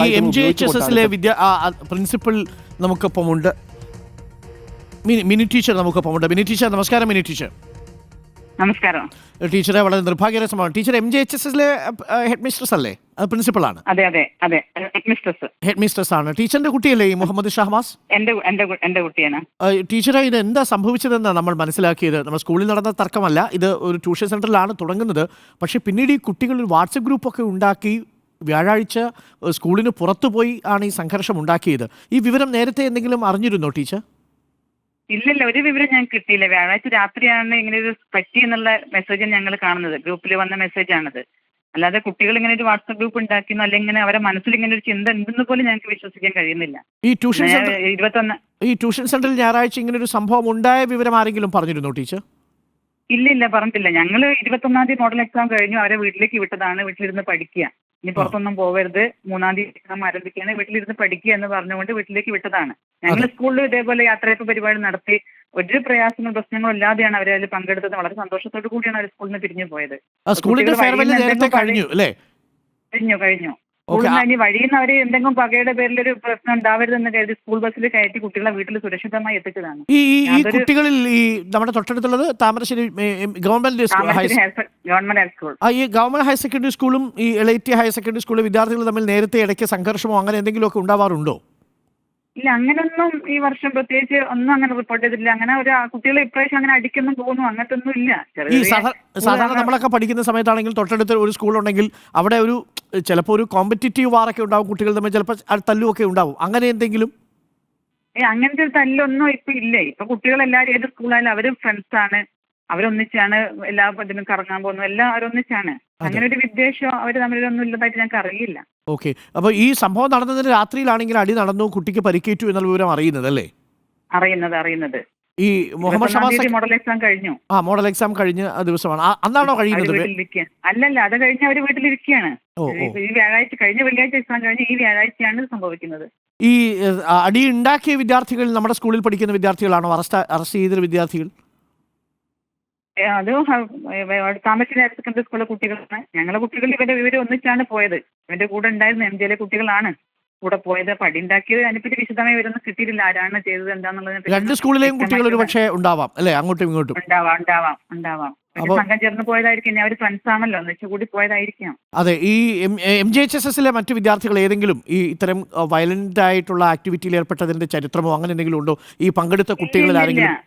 ഈ MJHSS principal നമുക്കൊപ്പമുണ്ട്. Mini teacher നമുക്കൊപ്പമുണ്ട്. മിനി ടീച്ചർ നമസ്കാരം. മിനി ടീച്ചർ നമസ്കാരം. ടീച്ചറെ വളരെ നിർഭാഗ്യകരമാണ്. ടീച്ചർ MJHSS ഹെഡ് മിസ്ട്രസ് അല്ലേ? അത് പ്രിൻസിപ്പളാണ്. അതെ അതെ അതെ, ഹെഡ് മിസ്ട്രസ് ആണ്. ടീച്ചറിന്റെ കുട്ടിയല്ലേ ഈ മുഹമ്മദ് ഷഹമാസ്? എന്റെ കുട്ടിയാണ്. ടീച്ചറെ, ഇത് എന്താ സംഭവിച്ചതെന്നാണ് നമ്മൾ മനസ്സിലാക്കിയത്. നമ്മൾ സ്കൂളിൽ നടന്ന തർക്കമല്ല, ഇത് ഒരു ട്യൂഷൻ സെന്ററിലാണ് തുടങ്ങുന്നത്. പക്ഷേ പിന്നീട് ഈ കുട്ടികൾ ഒരു വാട്സപ്പ് ഗ്രൂപ്പൊക്കെ ഉണ്ടാക്കി വ്യാഴാഴ്ച സ്കൂളിന് പുറത്തുപോയി ആണ് ഈ സംഘർഷം ഉണ്ടാക്കിയത്. ഈ വിവരം നേരത്തെ എന്തെങ്കിലും അറിഞ്ഞിരുന്നോ ടീച്ചർ? ഇല്ലല്ല, ഒരു വിവരം ഞാൻ കിട്ടിയില്ല. വ്യാഴാഴ്ച രാത്രിയാണ് ഇങ്ങനെ ഒരു പറ്റി എന്നുള്ള മെസ്സേജ് ഞങ്ങൾ കാണുന്നത്. ഗ്രൂപ്പിൽ വന്ന മെസ്സേജാണത്. അല്ലാതെ കുട്ടികൾ ഇങ്ങനെ ഒരു വാട്സ്ആപ്പ് ഗ്രൂപ്പ് ഉണ്ടാക്കുന്നു, അല്ലെങ്കിൽ ഇങ്ങനെ അവരെ മനസ്സിൽ ഇങ്ങനെ ഒരു ചിന്ത ഉണ്ടെന്ന് പോലും ഞങ്ങൾക്ക് വിശ്വസിക്കാൻ കഴിയുന്നില്ല. ഈ ട്യൂഷൻ സെന്ററിൽ ഞായറാഴ്ച ഇങ്ങനെ ഒരു സംഭവം ഉണ്ടായ വിവരം ആരെങ്കിലും പറഞ്ഞിരുന്നോ ടീച്ചർ? ഇല്ല പറഞ്ഞിട്ടില്ല. ഞങ്ങൾ 21-ാം തീയതി മോഡൽ എക്സാം കഴിഞ്ഞു അവരെ വീട്ടിലേക്ക് വിട്ടതാണ്. വീട്ടിലിരുന്ന് പഠിക്കുക, ഇനി പുറത്തൊന്നും പോകരുത്, 3-ാം തീയതി എക്സാം ആരംഭിക്കുകയാണ്, വീട്ടിലിരുന്ന് പഠിക്കുക എന്ന് പറഞ്ഞുകൊണ്ട് വീട്ടിലേക്ക് വിട്ടതാണ്. ഞങ്ങൾ സ്കൂളിൽ ഇതേപോലെ യാത്രയപ്പ് പരിപാടി നടത്തി ഒരു പ്രയാസങ്ങളും പ്രശ്നങ്ങളും ഇല്ലാതെയാണ് അവരെ അതിൽ പങ്കെടുത്തത്. വളരെ സന്തോഷത്തോടു കൂടിയാണ് അവർ സ്കൂളിൽ നിന്ന് പിരിഞ്ഞു പോയത്. കഴിഞ്ഞു. സ്കൂളിൽ നിന്ന് ഇനി വഴിയിൽ നിന്ന് അവർ എന്തെങ്കിലും പകയുടെ പേരിലൊരു പ്രശ്നം ഉണ്ടാവരുതെന്ന് കരുതി സ്കൂൾ ബസ്സിൽ കയറ്റി കുട്ടികളെ വീട്ടിൽ സുരക്ഷിതമായി എത്തിച്ചതാണ്. ഈ കുട്ടികളിൽ ഈ നമ്മുടെ തൊട്ടടുത്തുള്ളത് താമരശ്ശേരി ഗവൺമെന്റ് ഹൈ സ്കൂൾ, ഈ ഗവൺമെന്റ് ഹയർ സെക്കൻഡറി സ്കൂളും ഈ എലൈറ്റ് ഹയർ സെക്കൻഡറി സ്കൂളിലെ വിദ്യാർത്ഥികൾ തമ്മിൽ നേരത്തെ ഇടയ്ക്ക് സംഘർഷമോ അങ്ങനെ എന്തെങ്കിലുമൊക്കെ ഉണ്ടാവാറുണ്ടോ? ഇല്ല, അങ്ങനൊന്നും ഈ വർഷം പ്രത്യേകിച്ച് ഒന്നും അങ്ങനെ റിപ്പോർട്ട് ചെയ്തിട്ടില്ല. അങ്ങനെ ഒരു കുട്ടികളെ ഇപ്രാവശ്യം അങ്ങനെ അടിക്കുന്നു തോന്നുന്നു, അങ്ങനത്തെ ഒന്നും ഇല്ല. ഈ സാധാരണ നമ്മളൊക്കെ പഠിക്കുന്ന സമയത്താണെങ്കിൽ തൊട്ടടുത്ത് ഒരു സ്കൂളുണ്ടെങ്കിൽ അവിടെ ഒരു ചിലപ്പോൾ ഒരു കോമ്പറ്റീറ്റീവ് വാറൊക്കെ ഉണ്ടാവും, കുട്ടികൾ തമ്മിൽ ചിലപ്പോൾ തല്ലുമൊക്കെ ഉണ്ടാവും. അങ്ങനെ എന്തെങ്കിലും? അങ്ങനത്തെ ഒരു തല്ലൊന്നും ഇപ്പൊ ഇല്ല. ഇപ്പൊ കുട്ടികളെല്ലാവരും ഏത് സ്കൂളായാലും അവരും ഫ്രണ്ട്സാണ്, അവരൊന്നിച്ചാണ് എല്ലാ ഇതിനും കറങ്ങാൻ പോകുന്നത്, എല്ലാം അവരൊന്നിച്ചാണ്. അങ്ങനെ ഒരു വിദ്വേഷം അവർ തമ്മിലൊന്നും ഇല്ലതായിട്ട് ഞങ്ങൾക്ക് അറിയില്ല. ഓക്കെ. അപ്പോൾ ഈ സംഭവം നടന്നതിന് രാത്രിയിലാണെങ്കിൽ അടി നടന്നു, കുട്ടിക്ക് പരിക്കേറ്റു എന്നുള്ള വിവരം അറിയുന്നത് അല്ലേ? അറിയുന്നത് ഈ മുഹമ്മദ് ഷഹമാസ് മോഡൽ എക്സാം കഴിഞ്ഞു. മോഡൽ എക്സാം കഴിഞ്ഞ ദിവസമാണ്. അന്നാണോ കഴിയുന്നത്? അല്ലല്ല, അത് കഴിഞ്ഞ് അവർ വീട്ടിലിരിക്കുകയാണ്. ഈ വ്യാഴാഴ്ച, കഴിഞ്ഞ വെള്ളിയാഴ്ച എക്സാം കഴിഞ്ഞ് ഈ വ്യാഴാഴ്ചയാണ് സംഭവിക്കുന്നത്. ഈ അടി ഉണ്ടാക്കിയ വിദ്യാർത്ഥികൾ നമ്മുടെ സ്കൂളിൽ പഠിക്കുന്ന വിദ്യാർത്ഥികളാണോ? അറസ്റ്റ് ചെയ്ത വിദ്യാർത്ഥികൾ? അത് താമരശ്ശേരി ഹയർ സെക്കൻഡറി സ്കൂളിലെ കുട്ടികളാണ്. ഞങ്ങളെ കുട്ടികൾ ഇവരെ ഒന്നിച്ചാണ് പോയത്. ഇവന്റെ കൂടെ ഉണ്ടായിരുന്ന MJ കുട്ടികളാണ് കൂടെ പോയത്. പടി ഉണ്ടാക്കിയത് അതിനെപ്പറ്റി വിശദമായി വരുന്ന കിട്ടിയിട്ടില്ല, ആരാണ് ചെയ്തത് എന്താന്നുള്ളത്. രണ്ട് സ്കൂളിലെയും കുട്ടികൾ ഒരു പക്ഷേ ഉണ്ടാവാം അല്ലെ? അങ്ങോട്ടും ഇങ്ങോട്ടും ഉണ്ടാവാം. സംഘം ചേർന്ന് പോയതായിരിക്കും. അവർ ഫ്രണ്ട്സ് ആണല്ലോ, ഒന്നിച്ചുകൂടി പോയതായിരിക്കാം. അതെ. ഈ MJHSS മറ്റു വിദ്യാർത്ഥികൾ ഏതെങ്കിലും ഈ ഇത്തരം വയലന്റ് ആയിട്ടുള്ള ആക്ടിവിറ്റിയിൽ ഏർപ്പെട്ടതിന്റെ ചരിത്രമോ അങ്ങനെ എന്തെങ്കിലും ഉണ്ടോ ഈ പങ്കെടുത്ത കുട്ടികളിൽ ആരെങ്കിലും?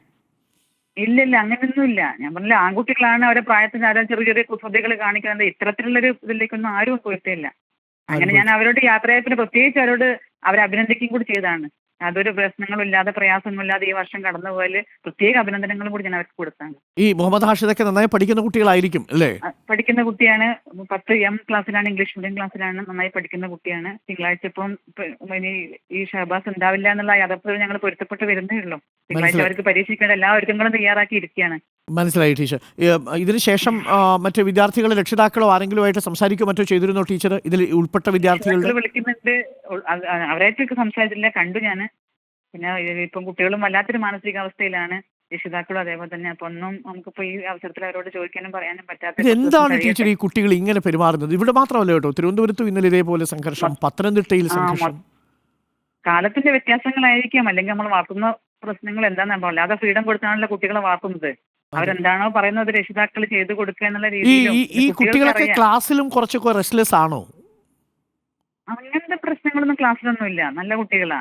ഇല്ല, അങ്ങനെയൊന്നുമില്ല. ഞാൻ പറഞ്ഞില്ല, ആൺകുട്ടികളാണ്. അവരെ പ്രായത്തിന് ആരോ ചെറിയ കുസൃതികൾ കാണിക്കുന്നത്. ഇത്തരത്തിലുള്ളൊരു ഇതിലേക്കൊന്നും ആരും പോയിട്ടില്ല. അങ്ങനെ ഞാൻ അവരോട് യാത്രയപ്പിന് പ്രത്യേകിച്ച് അവരെ അഭിനന്ദിക്കുകയും കൂടി ചെയ്തതാണ്. അതൊരു പ്രശ്നങ്ങളില്ലാതെ പ്രയാസങ്ങളില്ലാതെ ഈ വർഷം കടന്നുപോയാല് പ്രത്യേക അഭിനന്ദനങ്ങളും കൂടി ഞാൻ അവർക്ക് കൊടുത്താണ്. ഈ മുഹമ്മദ് ഹാഷിദൊക്കെ നന്നായി പഠിക്കുന്ന കുട്ടികളായിരിക്കും അല്ലേ? പഠിക്കുന്ന കുട്ടിയാണ്. 10M ക്ലാസ്സിലാണ്, ഇംഗ്ലീഷ് മീഡിയം ക്ലാസ്സിലാണ്. നന്നായി പഠിക്കുന്ന കുട്ടിയാണ്. തിങ്കളാഴ്ച ഇപ്പം ഈ ഷഹബാസ് ഉണ്ടാവില്ല എന്നുള്ള യാഥാർത്ഥ്യം ഞങ്ങൾ പൊരുത്തപ്പെട്ട് വരുന്നേ ഉള്ളൂ. തിങ്കളാഴ്ച അവർക്ക് പരീക്ഷിക്കേണ്ട എല്ലാ ഒരുക്കങ്ങളും തയ്യാറാക്കി ഇരിക്കുകയാണ്. മനസ്സിലായി ടീച്ചർ. ഇതിനുശേഷം മറ്റു വിദ്യാർത്ഥികളെ രക്ഷിതാക്കളോ ആരെങ്കിലുമായിട്ട് സംസാരിക്കുകയോ മറ്റോ ചെയ്തിരുന്നോ ടീച്ചർ? ഇതിൽ ഉൾപ്പെട്ട വിദ്യാർത്ഥികളുടെ വിളിക്കുന്നുണ്ട്. അവരായിട്ടൊക്കെ സംസാരിച്ചില്ല, കണ്ടു ഞാൻ. പിന്നെ ഇപ്പം കുട്ടികളും വല്ലാത്തൊരു മാനസികാവസ്ഥയിലാണ്, രക്ഷിതാക്കളും അതേപോലെ തന്നെ. അപ്പൊ ഒന്നും നമുക്കിപ്പോ ഈ അവസരത്തിൽ അവരോട് ചോദിക്കാനും പറയാനും പറ്റാത്ത. എന്താണ് ടീച്ചർ ഈ കുട്ടികൾ ഇങ്ങനെ പെരുമാറുന്നത്? ഇവിടെ മാത്രമല്ല കേട്ടോ, തിരുവനന്തപുരത്തും ഇന്നലെ ഇതേപോലെ സംഘർഷം, പത്തനംതിട്ടയിൽ സംഘർഷം. കാലത്തിന്റെ വ്യത്യാസങ്ങളായിരിക്കാം, അല്ലെങ്കിൽ നമ്മൾ വളർത്തുന്ന പ്രശ്നങ്ങൾ എന്താണെന്ന് അല്ലാതെ ഫ്രീഡം കൊടുത്താണല്ലോ കുട്ടികളെ വളർത്തുന്നത്. അവരെന്താണോ പറയുന്നത് രക്ഷിതാക്കൾ ചെയ്തു കൊടുക്കുക എന്നുള്ള രീതിയിൽ. ഈ കുട്ടികളൊക്കെ ക്ലാസ്സിലും കുറച്ചൊക്കെ റെസ്റ്റ്ലെസ് ആണോ? അങ്ങനത്തെ പ്രശ്നങ്ങളൊന്നും ക്ലാസ്സിലൊന്നും ഇല്ല, നല്ല കുട്ടികളാ.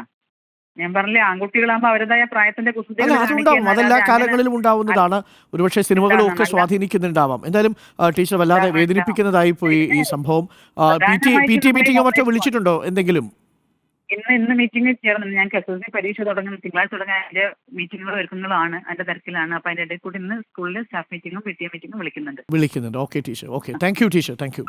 ഞാൻ പറഞ്ഞില്ലേ, ആൺകുട്ടികളാകുമ്പോൾ അവരുടേതായ പ്രായത്തിന്റെ കുസൃതികൾ അതുണ്ടാവും, അതെല്ലാ കാലങ്ങളിലും ഉണ്ടാവുന്നതാണ്. ഒരുപക്ഷെ സിനിമകളും ഒക്കെ സ്വാധീനിക്കുന്നുണ്ടാവാം. എന്തായാലും ടീച്ചർ വല്ലാതെ വേദനിപ്പിക്കുന്നതായി പോയി ഈ സംഭവം. PT മീറ്റിംഗോ മറ്റോ വിളിച്ചിട്ടുണ്ടോ എന്തെങ്കിലും? ഇന്ന് മീറ്റിംഗ് ചേർന്നു. ഞങ്ങൾക്ക് SSLC പരീക്ഷ തുടങ്ങുന്ന തിങ്കളാഴ്ച തുടങ്ങാൻ അതിന്റെ മീറ്റിങ്ങുകളും ഒരുക്കങ്ങളാണ്, അതിന്റെ തിരക്കിലാണ്. അപ്പൊ അതിന്റെ ഇടയിൽ കൂടി ഇന്ന് സ്കൂളിൽ സ്റ്റാഫ് മീറ്റിംഗും PT മീറ്റിംഗും വിളിക്കുന്നുണ്ട്. Okay teacher. Okay, thank you teacher, thank you.